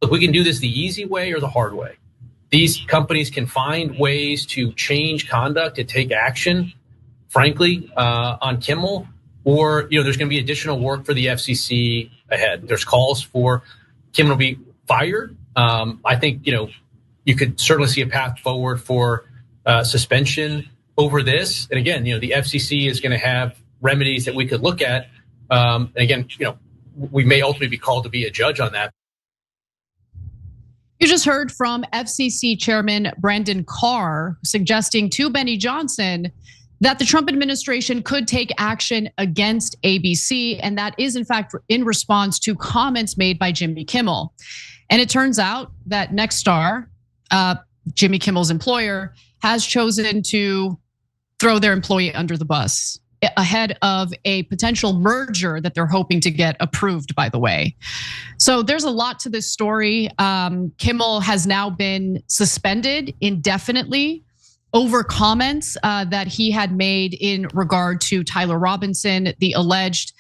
look, we can do this the easy way or the hard way. These companies can find ways to change conduct, to take action, frankly, on Kimmel, or there's going to be additional work for the FCC ahead. There's calls for Kimmel to be fired. I think you could certainly see a path forward for suspension over this. And again, the FCC is going to have remedies that we could look at. And again, we may ultimately be called to be a judge on that. You just heard from FCC Chairman Brandon Carr suggesting to Benny Johnson that the Trump administration could take action against ABC. And that is in fact in response to comments made by Jimmy Kimmel. And it turns out that Nexstar, Jimmy Kimmel's employer, has chosen to throw their employee under the bus ahead of a potential merger that they're hoping to get approved, by the way. So there's a lot to this story. Kimmel has now been suspended indefinitely over comments that he had made in regard to Tyler Robinson, the alleged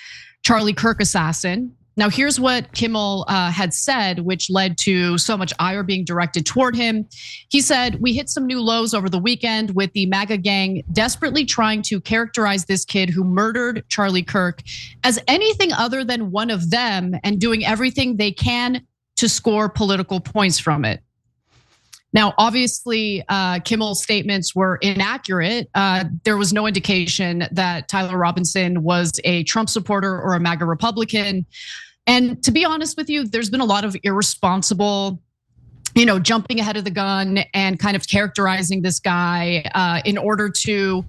Charlie Kirk assassin. Now, here's what Kimmel had said, which led to so much ire being directed toward him. He said, "We hit some new lows over the weekend with the MAGA gang desperately trying to characterize this kid who murdered Charlie Kirk as anything other than one of them and doing everything they can to score political points from it." Now, obviously, Kimmel's statements were inaccurate. There was no indication that Tyler Robinson was a Trump supporter or a MAGA Republican. And to be honest with you, there's been a lot of irresponsible, jumping ahead of the gun and kind of characterizing this guy in order to,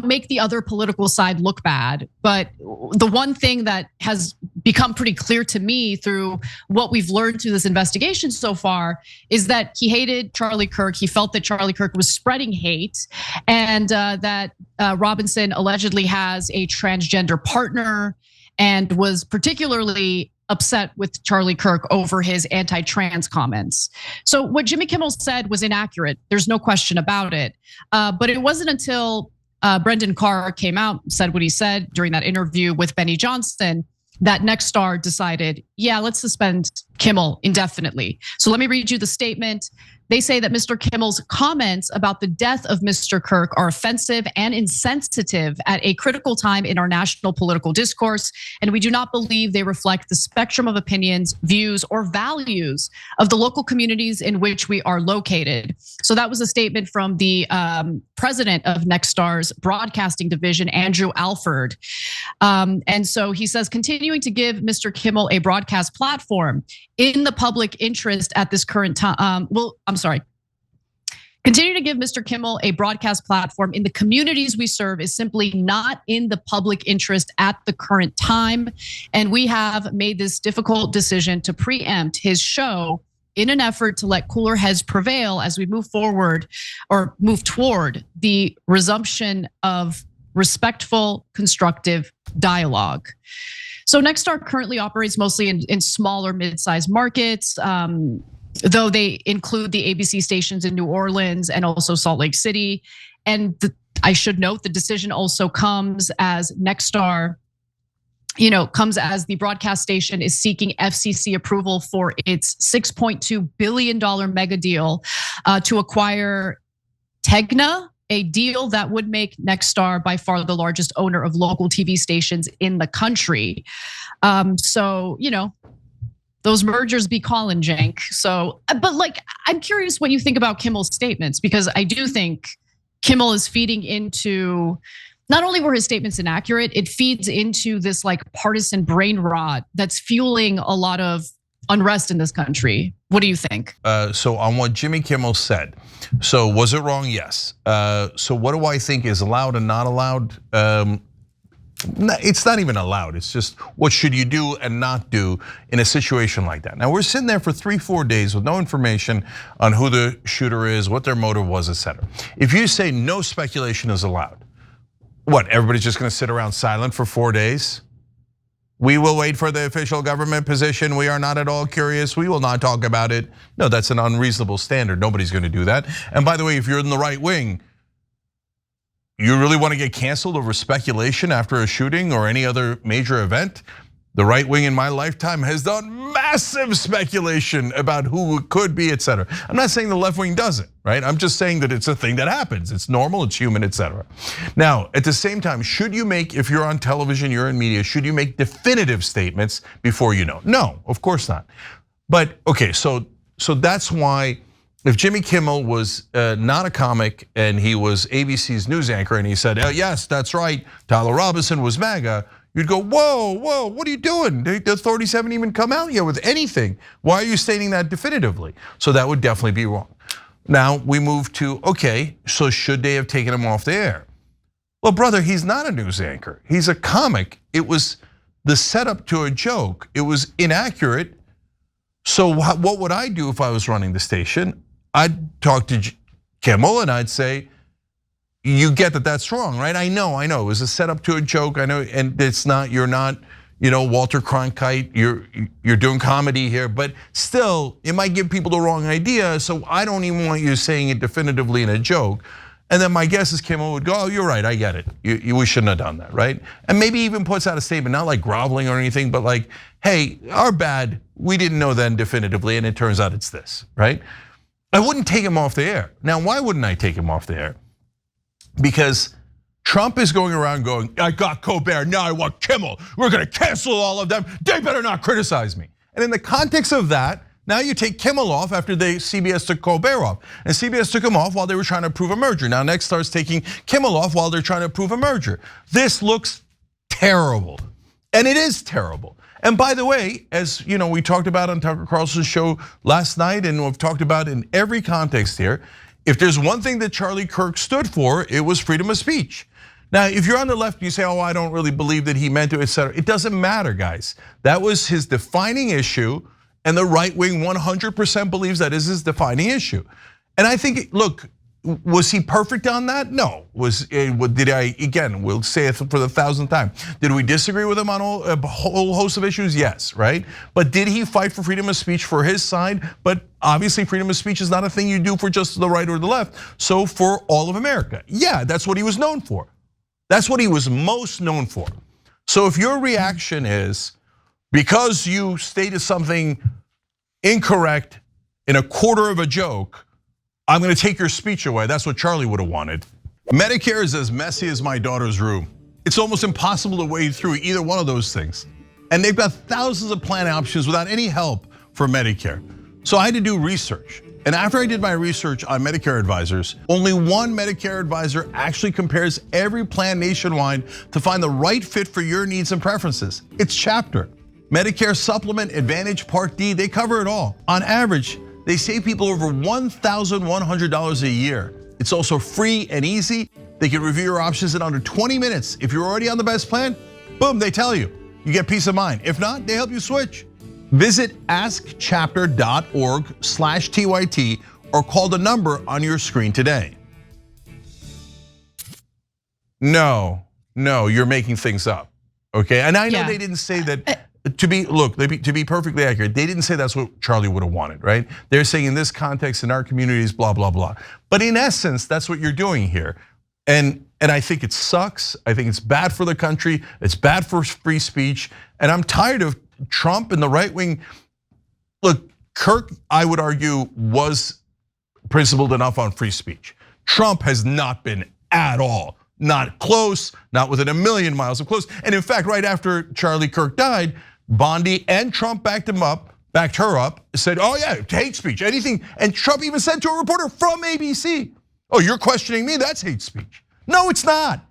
make the other political side look bad. But the one thing that has become pretty clear to me through what we've learned through this investigation so far is that he hated Charlie Kirk. He felt that Charlie Kirk was spreading hate, and that Robinson allegedly has a transgender partner and was particularly upset with Charlie Kirk over his anti-trans comments. So what Jimmy Kimmel said was inaccurate. There's no question about it. But it wasn't until Brendan Carr came out, said what he said during that interview with Benny Johnson, that Nexstar decided, yeah, let's suspend Kimmel indefinitely. So let me read you the statement. They say that Mr. Kimmel's comments about the death of Mr. Kirk are offensive and insensitive at a critical time in our national political discourse, and we do not believe they reflect the spectrum of opinions, views, or values of the local communities in which we are located. So that was a statement from the president of Nexstar's broadcasting division, Andrew Alford. And so he says, continuing to give Mr. Kimmel a broadcast platform in the public interest at this current time. Continue to give Mr. Kimmel a broadcast platform in the communities we serve is simply not in the public interest at the current time. And we have made this difficult decision to preempt his show in an effort to let cooler heads prevail as we move forward or move toward the resumption of respectful, constructive dialogue. So Nexstar currently operates mostly in smaller, mid-sized markets, though they include the ABC stations in New Orleans and also Salt Lake City. And I should note the decision also comes as Nexstar, comes as the broadcast station is seeking FCC approval for its $6.2 billion mega deal to acquire Tegna, a deal that would make Nexstar by far the largest owner of local TV stations in the country. So, those mergers be calling, Cenk. So, but I'm curious what you think about Kimmel's statements, because I do think Kimmel is feeding into, not only were his statements inaccurate, it feeds into this partisan brain rot that's fueling a lot of unrest in this country. What do you think? So on what Jimmy Kimmel said, so was it wrong? Yes. So what do I think is allowed and not allowed? It's not even allowed. It's just what should you do and not do in a situation like that. Now we're sitting there for 3-4 days with no information on who the shooter is, what their motive was, etc. If you say no speculation is allowed, what, everybody's just gonna sit around silent for 4 days? We will wait for the official government position. We are not at all curious. We will not talk about it. No, that's an unreasonable standard. Nobody's gonna do that. And by the way, if you're in the right wing, you really want to get canceled over speculation after a shooting or any other major event? The right wing in my lifetime has done massive speculation about who it could be, etc. I'm not saying the left wing doesn't, right? I'm just saying that it's a thing that happens. It's normal, it's human, etc. Now, at the same time, should you make, if you're on television, you're in media, should you make definitive statements before you know? No, of course not. But okay, so that's why if Jimmy Kimmel was not a comic and he was ABC's news anchor and he said, yes, that's right, Tyler Robinson was MAGA, you'd go, whoa, what are you doing? The authorities haven't even come out yet with anything. Why are you stating that definitively? So that would definitely be wrong. Now we move to, okay, so should they have taken him off the air? Well, brother, he's not a news anchor. He's a comic. It was the setup to a joke. It was inaccurate. So what would I do if I was running the station? I'd talk to Kimmel and I'd say, you get that that's wrong, right? I know, it was a setup to a joke. I know, and it's not, you're not, Walter Cronkite, you're doing comedy here, but still, it might give people the wrong idea. So I don't even want you saying it definitively in a joke. And then my guess is Kimmel would go, you're right, I get it. We shouldn't have done that, right? And maybe even puts out a statement, not like groveling or anything, but like, hey, our bad, we didn't know then definitively, and it turns out it's this, right? I wouldn't take him off the air. Now, why wouldn't I take him off the air? Because Trump is going around going, I got Colbert, now I want Kimmel. We're gonna cancel all of them. They better not criticize me. And in the context of that, now you take Kimmel off after CBS took Colbert off. And CBS took him off while they were trying to approve a merger. Now next starts taking Kimmel off while they're trying to approve a merger. This looks terrible, and it is terrible. And by the way, as we talked about on Tucker Carlson's show last night, and we've talked about in every context here, if there's one thing that Charlie Kirk stood for, it was freedom of speech. Now, if you're on the left, you say, I don't really believe that he meant to, etc. It doesn't matter, guys. That was his defining issue, and the right wing 100% believes that is his defining issue. And I think, look, was he perfect on that? No. Did I, again, we'll say it for the 1,000th time. Did we disagree with him on a whole host of issues? Yes, right? But did he fight for freedom of speech for his side? But obviously freedom of speech is not a thing you do for just the right or the left. So for all of America, yeah, that's what he was known for. That's what he was most known for. So if your reaction is, because you stated something incorrect in a quarter of a joke, I'm gonna take your speech away. That's what Charlie would have wanted. Medicare is as messy as my daughter's room. It's almost impossible to wade through either one of those things. And they've got thousands of plan options without any help for Medicare. So I had to do research. And after I did my research on Medicare advisors, only one Medicare advisor actually compares every plan nationwide to find the right fit for your needs and preferences. It's Chapter. Medicare Supplement, Advantage, Part D, they cover it all. On average, they save people over $1,100 a year. It's also free and easy. They can review your options in under 20 minutes. If you're already on the best plan, boom, they tell you. You get peace of mind. If not, they help you switch. Visit askchapter.org/TYT or call the number on your screen today. No, you're making things up, okay? And I know they didn't say that. To be perfectly accurate, they didn't say that's what Charlie would have wanted, right? They're saying in this context, in our communities, blah, blah, blah. But in essence, that's what you're doing here. And I think it sucks. I think it's bad for the country. It's bad for free speech. And I'm tired of Trump and the right wing. Look, Kirk, I would argue, was principled enough on free speech. Trump has not been at all. Not close, not within a million miles of close. And in fact, right after Charlie Kirk died, Bondi and Trump backed her up, said, yeah, hate speech, anything. And Trump even said to a reporter from ABC, you're questioning me, that's hate speech. No, it's not.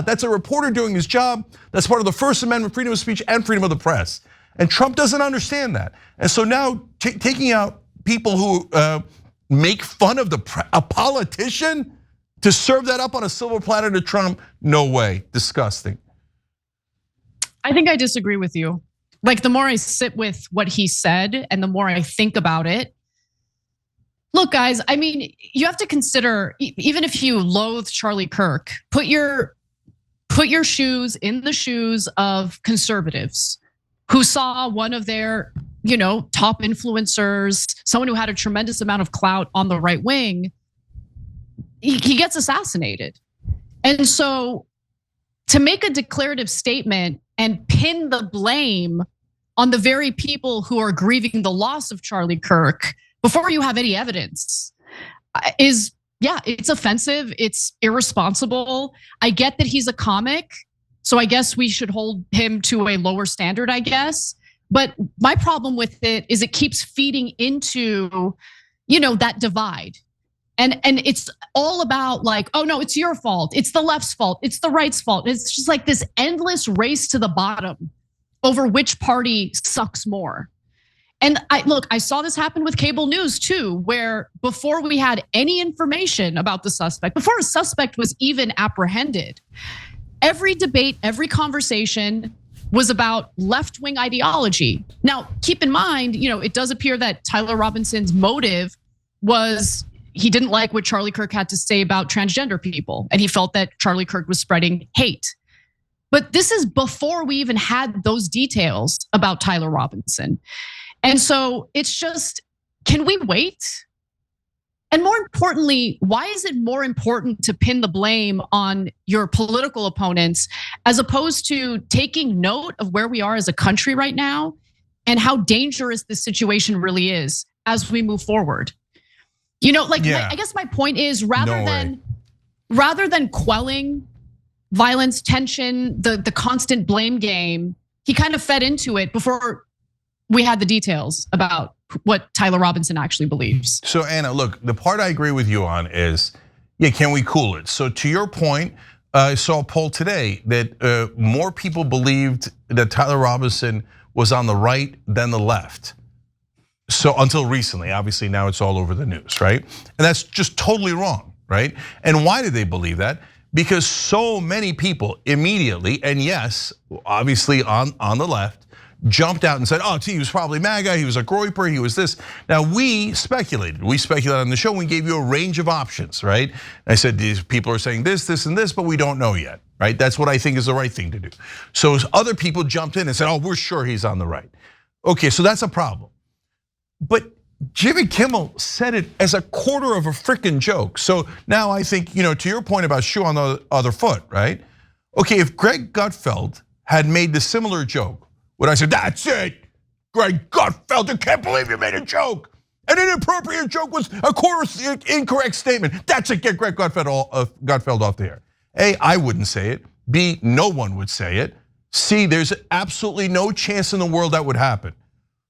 That's a reporter doing his job. That's part of the First Amendment, freedom of speech and freedom of the press. And Trump doesn't understand that. And so now taking out people who make fun of a politician to serve that up on a silver platter to Trump, no way, disgusting. I think I disagree with you. Like the more I sit with what he said and the more I think about it. Look, guys, I mean, you have to consider, even if you loathe Charlie Kirk, put your shoes in the shoes of conservatives who saw one of their, top influencers, someone who had a tremendous amount of clout on the right wing, he gets assassinated. And so to make a declarative statement and pin the blame on the very people who are grieving the loss of Charlie Kirk before you have any evidence is, yeah, it's offensive. It's irresponsible. I get that he's a comic, so I guess we should hold him to a lower standard, I guess. But my problem with it is it keeps feeding into, that divide. And it's all about like, oh no, it's your fault. It's the left's fault. It's the right's fault. It's just like this endless race to the bottom over which party sucks more. And I saw this happen with cable news too, where before we had any information about the suspect, before a suspect was even apprehended, every debate, every conversation was about left-wing ideology. Now, keep in mind, it does appear that Tyler Robinson's motive was he didn't like what Charlie Kirk had to say about transgender people, and he felt that Charlie Kirk was spreading hate. But this is before we even had those details about Tyler Robinson. And so it's just, can we wait? And more importantly, why is it more important to pin the blame on your political opponents as opposed to taking note of where we are as a country right now and how dangerous this situation really is as we move forward? I guess my point is rather than quelling violence, tension, the constant blame game, he kind of fed into it before we had the details about what Tyler Robinson actually believes. So Anna, look, the part I agree with you on is, can we cool it? So to your point, I saw a poll today that more people believed that Tyler Robinson was on the right than the left. So until recently, obviously now it's all over the news, right? And that's just totally wrong, right? And why did they believe that? Because so many people immediately, and yes, obviously on the left, jumped out and said, oh, he was probably MAGA, he was a groyper, he was this. Now we speculated on the show, we gave you a range of options, right? I said, these people are saying this, this, and this, but we don't know yet, right? That's what I think is the right thing to do. So other people jumped in and said, oh, we're sure he's on the right. Okay, so that's a problem. But Jimmy Kimmel said it as a quarter of a freaking joke. So now I think, to your point about shoe on the other foot, right? Okay, if Greg Gutfeld had made the similar joke, would I say, that's it, Greg Gutfeld, I can't believe you made a joke. An inappropriate joke was a quarter incorrect statement. That's it, get Greg Gutfeld off the air. A, I wouldn't say it. B, no one would say it. C, there's absolutely no chance in the world that would happen.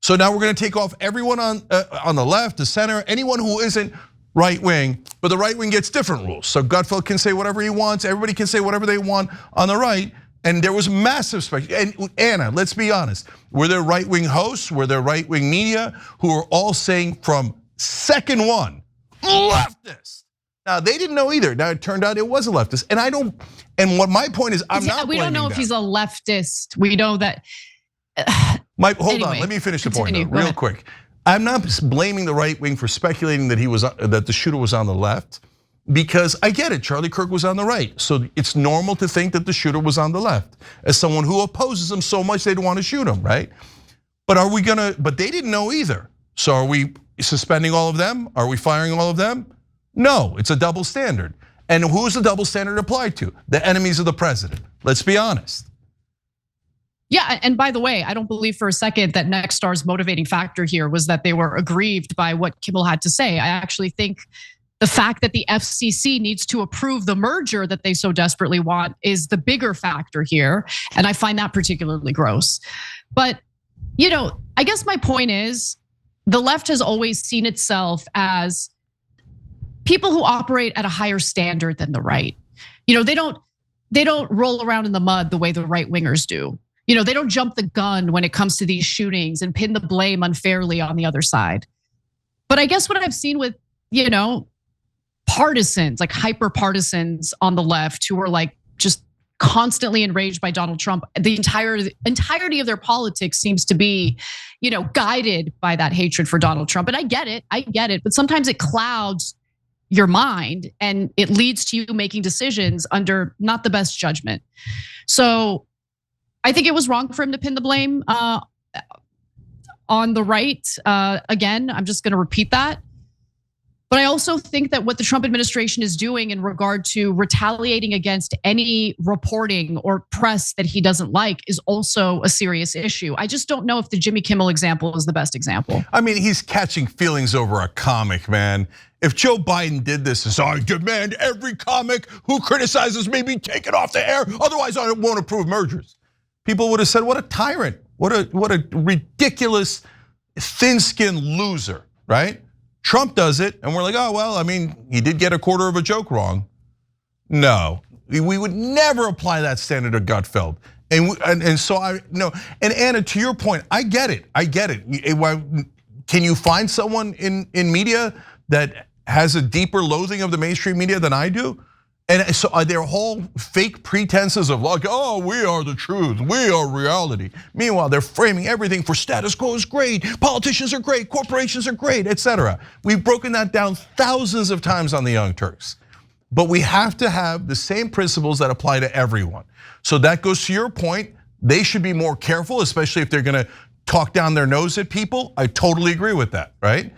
So now we're gonna take off everyone on the left, the center, anyone who isn't right wing, but the right wing gets different rules. So Gutfeld can say whatever he wants, everybody can say whatever they want on the right. And there was massive speculation. And Anna, let's be honest, were there right wing hosts, were there right wing media who were all saying from second one, leftist? Now they didn't know either. Now it turned out it was a leftist. And what my point is, I'm not. We don't know if he's a leftist. We know that. Hold on, let me finish the point real quick. I'm not blaming the right wing for speculating that the shooter was on the left, because I get it, Charlie Kirk was on the right. So it's normal to think that the shooter was on the left, as someone who opposes him so much they don't want to shoot him, right? But they didn't know either. So are we suspending all of them? Are we firing all of them? No, it's a double standard. And who's the double standard applied to? The enemies of the president. Let's be honest. Yeah, and by the way, I don't believe for a second that Nextstar's motivating factor here was that they were aggrieved by what Kimmel had to say. I actually think the fact that the FCC needs to approve the merger that they so desperately want is the bigger factor here. And I find that particularly gross. But, I guess my point is the left has always seen itself as people who operate at a higher standard than the right. They don't roll around in the mud the way the right wingers do. They don't jump the gun when it comes to these shootings and pin the blame unfairly on the other side. But I guess what I've seen with, partisans, like hyper partisans on the left who are like just constantly enraged by Donald Trump, the entirety of their politics seems to be, guided by that hatred for Donald Trump. And I get it, but sometimes it clouds your mind and it leads to you making decisions under not the best judgment. So I think it was wrong for him to pin the blame on the right. Again, I'm just gonna repeat that. But I also think that what the Trump administration is doing in regard to retaliating against any reporting or press that he doesn't like is also a serious issue. I just don't know if the Jimmy Kimmel example is the best example. I mean, he's catching feelings over a comic, man. If Joe Biden did this and said, I demand every comic who criticizes me be taken off the air, otherwise I won't approve mergers. People would have said, what a tyrant, what a ridiculous, thin-skinned loser, right? Trump does it, and we're like, oh, well, I mean, he did get a quarter of a joke wrong. No, we would never apply that standard to Gutfeld. And so I no, and Anna, to your point, I get it. Can you find someone in media that has a deeper loathing of the mainstream media than I do? And so are there whole fake pretenses of like, oh, we are the truth, we are reality. Meanwhile, they're framing everything for status quo is great, politicians are great, corporations are great, etc. We've broken that down thousands of times on the Young Turks. But we have to have the same principles that apply to everyone. So that goes to your point, they should be more careful, especially if they're gonna talk down their nose at people. I totally agree with that, right?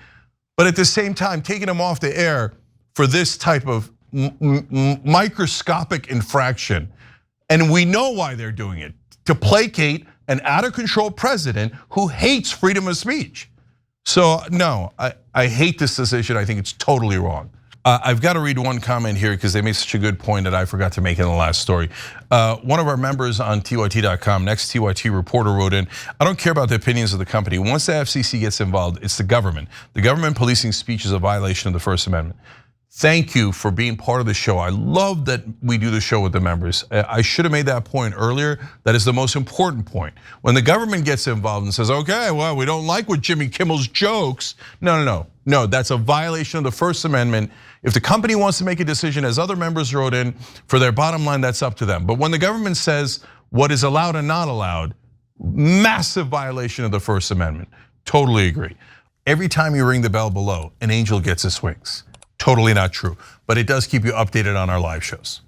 But at the same time, taking them off the air for this type of microscopic infraction, and we know why they're doing it, to placate an out of control president who hates freedom of speech. So no, I hate this decision. I think it's totally wrong. I've got to read one comment here because they made such a good point that I forgot to make in the last story. One of our members on TYT.com, next TYT reporter, wrote in, I don't care about the opinions of the company. Once the FCC gets involved, it's the government. The government policing speech is a violation of the First Amendment. Thank you for being part of the show. I love that we do the show with the members. I should have made that point earlier. That is the most important point. When the government gets involved and says, okay, well, we don't like what Jimmy Kimmel's jokes. No, that's a violation of the First Amendment. If the company wants to make a decision, as other members wrote in, for their bottom line, that's up to them. But when the government says what is allowed and not allowed, massive violation of the First Amendment. Totally agree. Every time you ring the bell below, an angel gets his wings. Totally not true, but it does keep you updated on our live shows.